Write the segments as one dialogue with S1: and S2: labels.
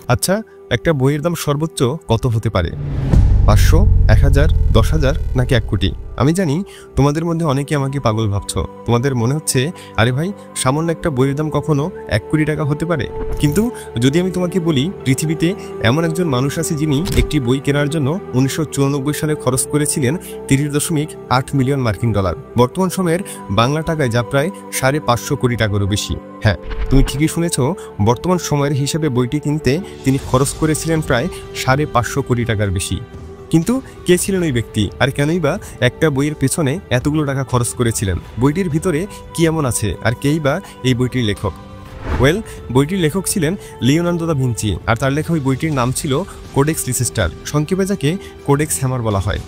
S1: আচ্ছা, একটা বইয়ের দাম সর্বোচ্চ কত হতে পারে? 500, 1000, 10,000 নাকি 1 কোটি? আমি জানি তোমাদের মধ্যে অনেকে আমাকে পাগল ভাবছো। তোমাদের মনে হচ্ছে, আরে ভাই, সামান্য একটা বইয়ের দাম কখনো 1 কোটি টাকা হতে পারে? কিন্তু যদি আমি তোমাকে বলি, পৃথিবীতে এমন একজন মানুষ আছে যিনি একটি বই কেনার জন্য 1994 সালে খরচ করেছিলেন 30.8 মিলিয়ন মার্কিন ডলার। বর্তমান সময়ের বাংলা টাকায় যা প্রায় 550 কোটি টাকারও বেশি। হ্যাঁ, তুমি ঠিকই শুনেছ, বর্তমান সময়ের হিসাবে বইটি কিনতে তিনি খরচ করেছিলেন প্রায় 550 কোটি টাকার বেশি। কিন্তু কে ছিলেন ওই ব্যক্তি, আর কেনই বা একটা বইয়ের পেছনে এতগুলো টাকা খরচ করেছিলেন? বইটির ভিতরে কি এমন আছে, আর কেই বা এই বইটির লেখক? বইটির লেখক ছিলেন লিওনার্দো দা ভিঞ্চি, আর তার লেখা ওই বইটির নাম ছিল কোডেক্স লিসেস্টার, সংক্ষেপে যাকে কোডেক্স হ্যামার বলা হয়।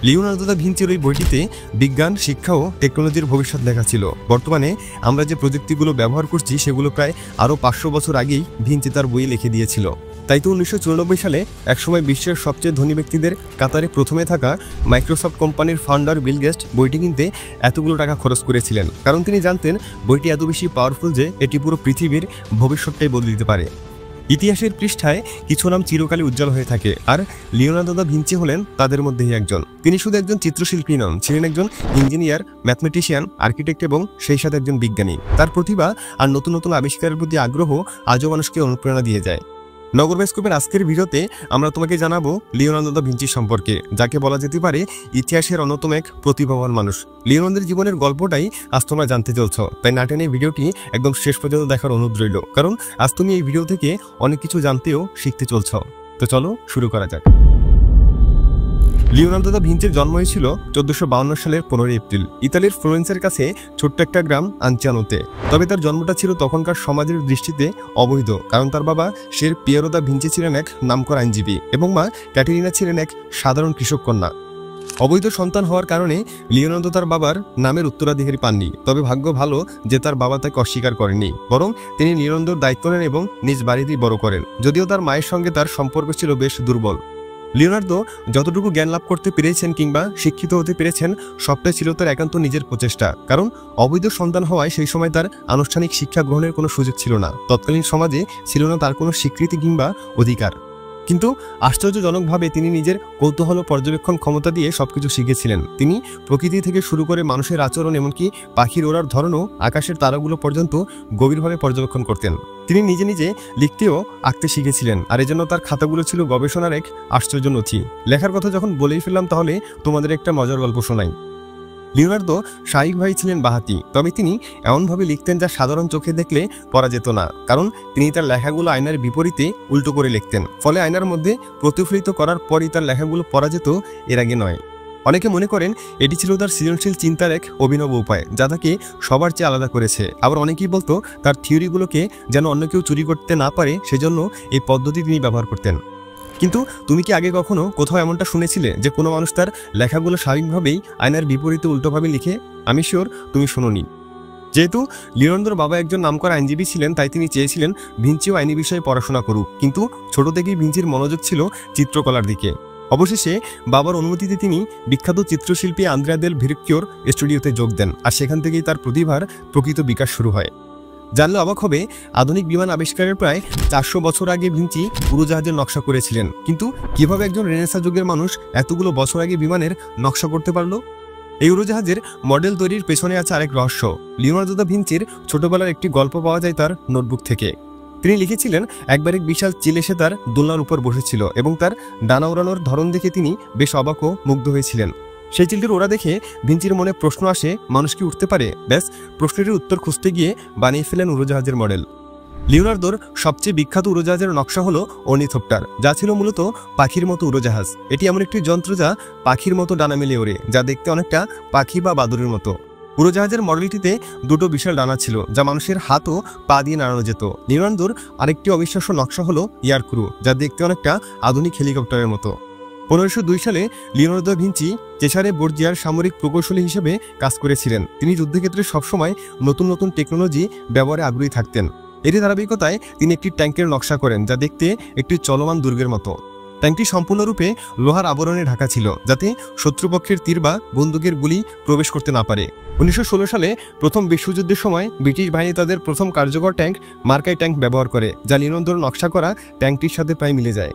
S1: লিওনার্দো দা ভিঞ্চির ওই বইটিতে বিজ্ঞান, শিক্ষা ও টেকনোলজির ভবিষ্যৎ লেখা ছিল। বর্তমানে আমরা যে প্রযুক্তিগুলো ব্যবহার করছি সেগুলো প্রায় আরও 500 বছর আগেই ভিঞ্চি তার বইয়ে লিখে দিয়েছিল। তাই তো 1994 সালে একসময় বিশ্বের সবচেয়ে ধনী ব্যক্তিদের কাতারে প্রথমে থাকা মাইক্রোসফট কোম্পানির ফাউন্ডার বিল গেটস বইটি কিনতে এতগুলো টাকা খরচ করেছিলেন, কারণ তিনি জানতেন বইটি এত বেশি পাওয়ারফুল যে এটি পুরো পৃথিবীর ভবিষ্যৎটাই বদলে দিতে পারে। ইতিহাসের পৃষ্ঠায় কিছু নাম চিরকালই উজ্জ্বল হয়ে থাকে, আর লিওনার্দো দা ভিঞ্চি হলেন তাদের মধ্যেই একজন। তিনি শুধু একজন চিত্রশিল্পী নন, ছিলেন একজন ইঞ্জিনিয়ার, ম্যাথমেটিশিয়ান, আর্কিটেক্ট এবং সেই সাথে একজন বিজ্ঞানী। তার প্রতিভা আর নতুন নতুন আবিষ্কারের প্রতি আগ্রহ আজও মানুষকে অনুপ্রেরণা দিয়ে যায়। নগর বায়োস্কোপের আজকের ভিডিওতে আমরা তোমাকে জানাবো লিওনার্দো দা ভিঞ্চি সম্পর্কে, যাকে বলা যেতে পারে ইতিহাসের অন্যতম এক প্রতিভাবান মানুষ। লিওনার্দোর জীবনের গল্পটাই আজ তোমরা জানতে চলছো, তাই না টেনে ভিডিওটি একদম শেষ পর্যন্ত দেখার অনুরোধ রইল, কারণ আজ তুমি এই ভিডিও থেকে অনেক কিছু জানতেও শিখতে চলছো। তো চলো শুরু করা যাক। লিওনার্দো দা ভিঞ্চির জন্ম হয়েছিল 1452 সালের 15 এপ্রিল ইতালির ফ্লোরেন্সের কাছে ছোট্ট একটা গ্রাম আঞ্চিয়ানোতে। তবে তার জন্মটা ছিল তখনকার সমাজের দৃষ্টিতে অবৈধ, কারণ তার বাবা শের পিয়েরো দা ভিঞ্চি ছিলেন এক নামকরা আইনজীবী এবং মা ক্যাটেরিনা ছিলেন এক সাধারণ কৃষক কন্যা। অবৈধ সন্তান হওয়ার কারণে লিওনার্দো তার বাবার নামের উত্তরাধিকারী পাননি। তবে ভাগ্য ভালো যে তার বাবা তাকে অস্বীকার করেননি, বরং তিনি লিওনার্দোর দায়িত্ব নেন এবং নিজ বাড়িতেই বড় করেন। যদিও তার মায়ের সঙ্গে তার সম্পর্ক ছিল বেশ দুর্বল। লিওনার্দো যতটুকু জ্ঞান লাভ করতে পেরেছেন কিংবা শিক্ষিত হতে পেরেছেন সবটাই ছিল তার একান্ত নিজের প্রচেষ্টা, কারণ অবৈধ সন্তান হওয়ায় সেই সময় তার আনুষ্ঠানিক শিক্ষা গ্রহণের কোনো সুযোগ ছিল না। তৎকালীন সমাজে ছিল না তার কোনো স্বীকৃতি কিংবা অধিকার। কিন্তু আশ্চর্যজনকভাবে তিনি নিজের কৌতূহল পর্যবেক্ষণ ক্ষমতা দিয়ে সবকিছু শিখেছিলেন। তিনি প্রকৃতি থেকে শুরু করে মানুষের আচরণ, এমনকি পাখির ওড়ার ধরনও, আকাশের তারাগুলো পর্যন্ত গভীরভাবে পর্যবেক্ষণ করতেন। তিনি নিজে নিজে লিখতেও আঁকতে শিখেছিলেন, আর এজন্য তার খাতাগুলো ছিল গবেষণার এক আশ্চর্য নথি। লেখার কথা যখন বলেই ফেললাম, তাহলে তোমাদের একটা মজার গল্প শোনাই। লিওনার্দো স্বাভাবিকভাবেই ছিলেন বাঁহাতি, তবে তিনি এমনভাবে লিখতেন যা সাধারণ চোখে দেখলে পড়া যেত না, কারণ তিনি তার লেখাগুলো আয়নার বিপরীতে উল্টো করে লিখতেন। ফলে আয়নার মধ্যে প্রতিফলিত করার পরই তার লেখাগুলো পড়া যেত, এর আগে নয়। অনেকে মনে করেন এটি ছিল তার সৃজনশীল চিন্তার এক অভিনব উপায়, যা তাকে সবার চেয়ে আলাদা করেছে। আবার অনেকেই বলতো তার থিওরিগুলোকে যেন অন্য কেউ চুরি করতে না পারে, সেজন্য এই পদ্ধতি তিনি ব্যবহার করতেন। কিন্তু তুমি কি আগে কখনো কোথাও এমনটা শুনেছিলে যে কোনো মানুষ তার লেখাগুলো স্বাভাবিকভাবেই আয়নার বিপরীতে উল্টোভাবে লিখে? আমি শিওর তুমি শোনোনি। যেহেতু লিওনার্দোর বাবা একজন নামকরা আইনজীবী ছিলেন, তাই তিনি চেয়েছিলেন ভিঞ্চিও আইনি বিষয়ে পড়াশোনা করুক, কিন্তু ছোট থেকেই ভিঞ্চির মনোযোগ ছিল চিত্রকলার দিকে। অবশেষে বাবার অনুমতিতে তিনি বিখ্যাত চিত্রশিল্পী আন্দ্রেয়া দেল ভেরুক্কিওর স্টুডিওতে যোগ দেন, আর সেখান থেকেই তার প্রতিভার প্রকৃত বিকাশ শুরু হয়। জানলে অবাক হবে, আধুনিক বিমান আবিষ্কারের প্রায় 400 বছর আগে ভিঞ্চি উড়োজাহাজের নকশা করেছিলেন। কিন্তু কিভাবে একজন রেনেসাঁ যুগের মানুষ এতগুলো বছর আগে বিমানের নকশা করতে পারলো? এই উড়োজাহাজের মডেল তৈরির পেছনে আছে আরেক রহস্য। লিওনার্দো দা ভিঞ্চির ছোটবেলার একটি গল্প পাওয়া যায় তার নোটবুক থেকে। তিনি লিখেছিলেন, একবার এক বিশাল চিল এসে তার দোলনার উপর বসেছিল এবং তার ডানা ওড়ানোর ধরন দেখে তিনি বেশ অবাক ও মুগ্ধ হয়েছিলেন। সেই চিলটির ওড়া দেখে ভিঞ্চির মনে প্রশ্ন আসে, মানুষ কি উঠতে পারে? ব্যাস, প্রশ্নটির উত্তর খুঁজতে গিয়ে বানিয়ে ফেলেন উড়োজাহাজের মডেল। লিওনার্দোর সবচেয়ে বিখ্যাত উড়োজাহাজের নকশা হলো অর্নিথপ্টার, যা ছিল মূলত পাখির মতো উড়োজাহাজ। এটি এমন একটি যন্ত্র যা পাখির মতো ডানা মেলে ওড়ে, যা দেখতে অনেকটা পাখি বা বাদুড়ের মতো। উড়োজাহাজের মডেলটিতে দুটো বিশাল ডানা ছিল, যা মানুষের হাত ও পা দিয়ে নাড়ানো যেত। লিওনার্দোর আরেকটি অবিশ্বাস্য নকশা হলো এয়ারক্রু, যা দেখতে অনেকটা আধুনিক হেলিকপ্টারের মতো। 1502 সালে লিওনার্দো দা ভিঞ্চি চেসারে বর্জিয়ার সামরিক প্রকৌশলী হিসেবে কাজ করেছিলেন। তিনি যুদ্ধক্ষেত্রে সবসময় নতুন নতুন টেকনোলজি ব্যবহারে আগ্রহী থাকতেন। এরই ধারাবাহিকতায় তিনি একটি ট্যাঙ্কের নকশা করেন, যা দেখতে একটি চলমান দুর্গের মতো। ট্যাঙ্কটি সম্পূর্ণরূপে লোহার আবরণে ঢাকা ছিল, যাতে শত্রুপক্ষের তীর বা বন্দুকের গুলি প্রবেশ করতে না পারে। 1916 সালে প্রথম বিশ্বযুদ্ধের সময় ব্রিটিশ বাহিনী তাদের প্রথম কার্যকর ট্যাঙ্ক মার্কাই ট্যাঙ্ক ব্যবহার করে, যা লিওনার্দোর নকশা করা ট্যাঙ্কটির সাথে প্রায় মিলে যায়।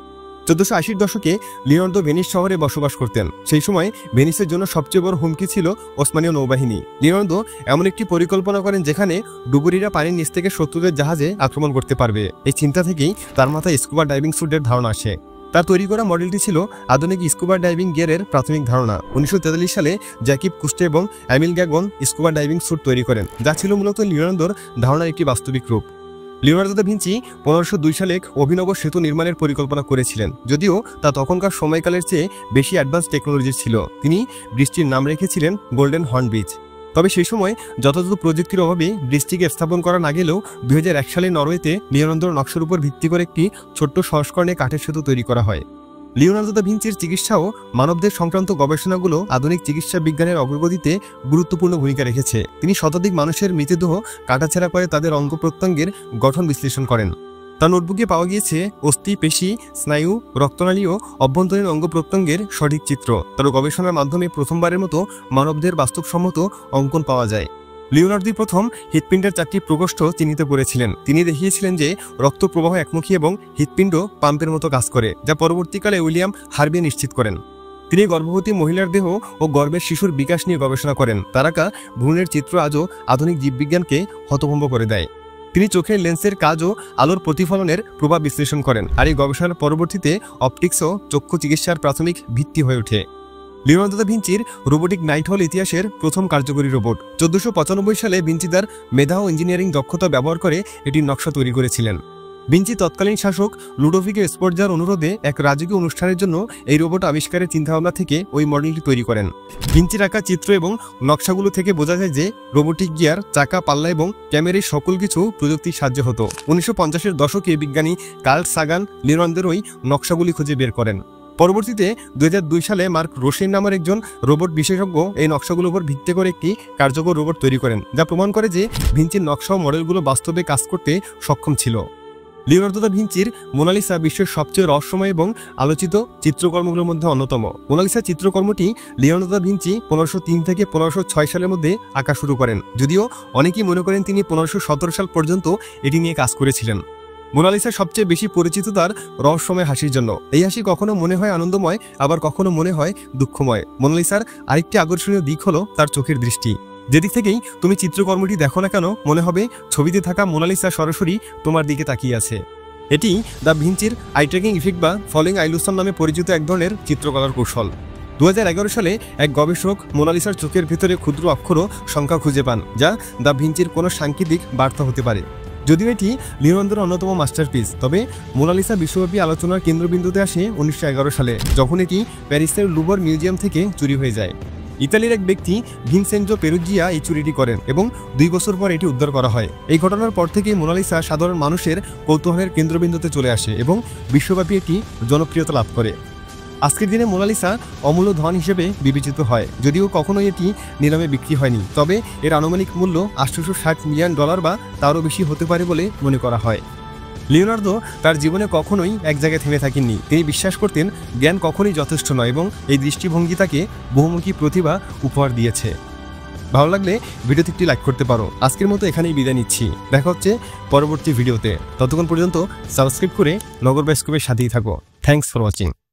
S1: 1480-র দশকে লিওনার্দো ভেনিস শহরে বসবাস করতেন। সেই সময় ভেনিসের জন্য সবচেয়ে বড় হুমকি ছিল ওসমানীয় নৌবাহিনী। লিওনার্দো এমন একটি পরিকল্পনা করেন যেখানে ডুবুরিরা পানির নিচ থেকে শত্রুদের জাহাজে আক্রমণ করতে পারবে। এই চিন্তা থেকেই তার মাথায় স্কুবা ডাইভিং স্যুটের ধারণা আসে। তার তৈরি করা মডেলটি ছিল আধুনিক স্কুবা ডাইভিং গিয়ারের প্রাথমিক ধারণা। 1943 সালে জ্যাকিব কুস্টে এবং এমিল গ্যাগন স্কুবা ডাইভিং স্যুট তৈরি করেন, যা ছিল মূলত লিওনার্দোর ধারণার একটি বাস্তবিক রূপ। লিওনার্দো দা ভিঞ্চি 1502 সালে এক অভিনব সেতু নির্মাণের পরিকল্পনা করেছিলেন, যদিও তা তখনকার সময়কালের চেয়ে বেশি অ্যাডভান্স টেকনোলজির ছিল। তিনি ব্রিজটির নাম রেখেছিলেন গোল্ডেন হর্ন ব্রিজ। তবে সেই সময় যথাযথ প্রযুক্তির অভাবে ব্রিজটিকে স্থাপন করা না গেলেও 2001 সালে নরওয়েতে লিওনার্দোর নকশার উপর ভিত্তি করে একটি ছোট্ট সংস্করণে কাঠের সেতু তৈরি করা হয়। লিওনার্দো দা ভিঞ্চির চিকিৎসা ও মানবদের সংক্রান্ত গবেষণাগুলো আধুনিক চিকিৎসা বিজ্ঞানের অগ্রগতিতে গুরুত্বপূর্ণ ভূমিকা রেখেছে। তিনি শতাধিক মানুষের মৃতদেহ কাটাছেঁড়া করে তাদের অঙ্গ প্রত্যঙ্গের গঠন বিশ্লেষণ করেন। তার নোটবুকে পাওয়া গিয়েছে অস্থি, পেশি, স্নায়ু, রক্তনালী ও অভ্যন্তরীণ অঙ্গ প্রত্যঙ্গের সঠিক চিত্র। তার গবেষণার মাধ্যমে প্রথমবারের মতো মানবদের বাস্তবসম্মত অঙ্কন পাওয়া যায়। লিওনার্দো প্রথম হৃৎপিণ্ডের 4টি প্রকোষ্ঠ চিহ্নিত করেছিলেন। তিনি দেখিয়েছিলেন যে রক্ত প্রবাহ একমুখী এবং হৃৎপিণ্ড পাম্পের মতো কাজ করে, যা পরবর্তীকালে উইলিয়াম হার্ভে নিশ্চিত করেন। তিনি গর্ভবতী মহিলার দেহ ও গর্ভের শিশুর বিকাশ নিয়ে গবেষণা করেন। তার আঁকা ভ্রূণের চিত্র আজও আধুনিক জীববিজ্ঞানকে হতভম্ব করে দেয়। তিনি চোখের লেন্সের কাজ ও আলোর প্রতিফলনের প্রভাব বিশ্লেষণ করেন, আর এই গবেষণার পরবর্তীতে অপটিক্স ও চক্ষু চিকিৎসার প্রাথমিক ভিত্তি হয়ে ওঠে। লিওনার্দো দা ভিঞ্চির রোবোটিক নাইট হল ইতিহাসের প্রথম কার্যকরী রোবট। 1495 সালে ভিঞ্চি তার মেধা ও ইঞ্জিনিয়ারিং দক্ষতা ব্যবহার করে এটির নকশা তৈরি করেছিলেন। ভিঞ্চি তৎকালীন শাসক লুডোভিকো স্পোর্জার অনুরোধে এক রাজকীয় অনুষ্ঠানের জন্য এই রোবট আবিষ্কারের চিন্তাভাবনা থেকে ওই মডেলটি তৈরি করেন। ভিঞ্চির আঁকা চিত্র এবং নকশাগুলো থেকে বোঝা যায় যে রোবোটিক গিয়ার, চাকা, পাল্লা এবং ক্যামেরার সকল কিছু প্রযুক্তির সাহায্যে হতো। 1950-এর দশকে বিজ্ঞানী কার্ল সাগান লিওনার্দোর ওই নকশাগুলি খুঁজে বের করেন। পরবর্তীতে 2002 সালে মার্ক রোশিন নামের একজন রোবট বিশেষজ্ঞ এই নকশাগুলোর উপর ভিত্তি করে একটি কার্যকর রোবট তৈরি করেন, যা প্রমাণ করে যে ভিঞ্চির নকশা ও মডেলগুলো বাস্তবে কাজ করতে সক্ষম ছিল। লিওনার্দো দা ভিঞ্চির মোনালিসা বিশ্বের সবচেয়ে রহস্যময় এবং আলোচিত চিত্রকর্মগুলোর মধ্যে অন্যতম। মোনালিসা চিত্রকর্মটি লিওনার্দো দা ভিঞ্চি 1503 থেকে 1506 সালের মধ্যে আঁকা শুরু করেন, যদিও অনেকেই মনে করেন তিনি 1517 সাল পর্যন্ত এটি নিয়ে কাজ করেছিলেন। মোনালিসা সবচেয়ে বেশি পরিচিত তার রহস্যময় হাসির জন্য। এই হাসি কখনো মনে হয় আনন্দময়, আবার কখনো মনে হয় দুঃখময়। মোনালিসার আরেকটি আকর্ষণীয় দিক হলো তার চোখের দৃষ্টি। যেদিক থেকেই তুমি চিত্রকর্মটি দেখো না কেন, মনে হবে ছবিতে থাকা মোনালিসা সরাসরি তোমার দিকে তাকিয়ে আছে। এটি দা ভিঞ্চির আই ট্র্যাকিং ইফেক্ট বা ফলোইং আইলুশন নামে পরিচিত এক ধরনের চিত্রকলার কৌশল। 2011 সালে এক গবেষক মোনালিসার চোখের ভিতরে ক্ষুদ্র অক্ষর ও সংখ্যা খুঁজে পান, যা দা ভিঞ্চির কোনো সাংকেতিক বার্তা হতে পারে। যদিও এটি লিওনার্দোর অন্যতম মাস্টারপিস, তবে মোনালিসা বিশ্বব্যাপী আলোচনার কেন্দ্রবিন্দুতে আসে 1911 সালে, যখন এটি প্যারিসের লুভর মিউজিয়াম থেকে চুরি হয়ে যায়। ইতালির এক ব্যক্তি ভিনসেন্জো পেরুজিয়া এই চুরিটি করেন এবং 2 বছর পর এটি উদ্ধার করা হয়। এই ঘটনার পর থেকে মোনালিসা সাধারণ মানুষের কৌতূহলের কেন্দ্রবিন্দুতে চলে আসে এবং বিশ্বব্যাপী এটি জনপ্রিয়তা লাভ করে। আজকের দিনে মোনালিসা অমূল্য ধন হিসেবে বিবেচিত হয়, যদিও কখনোই এটি নিলামে বিক্রি হয়নি। তবে এর আনুমানিক মূল্য $860 মিলিয়ন বা তারও বেশি হতে পারে বলে মনে করা হয়। লিওনার্দো তার জীবনে কখনোই এক জায়গায় থেমে থাকেননি। তিনি বিশ্বাস করতেন জ্ঞান কখনোই যথেষ্ট নয় এবং এই দৃষ্টিভঙ্গি তাকে বহুমুখী প্রতিভা উপহার দিয়েছে। ভালো লাগলে ভিডিওতে একটি লাইক করতে পারো। আজকের মতো এখানেই বিদায় নিচ্ছি, দেখা হচ্ছে পরবর্তী ভিডিওতে। ততক্ষণ পর্যন্ত সাবস্ক্রাইব করে নগর বায়োস্কোপের সাথেই থাকো। Thanks for watching.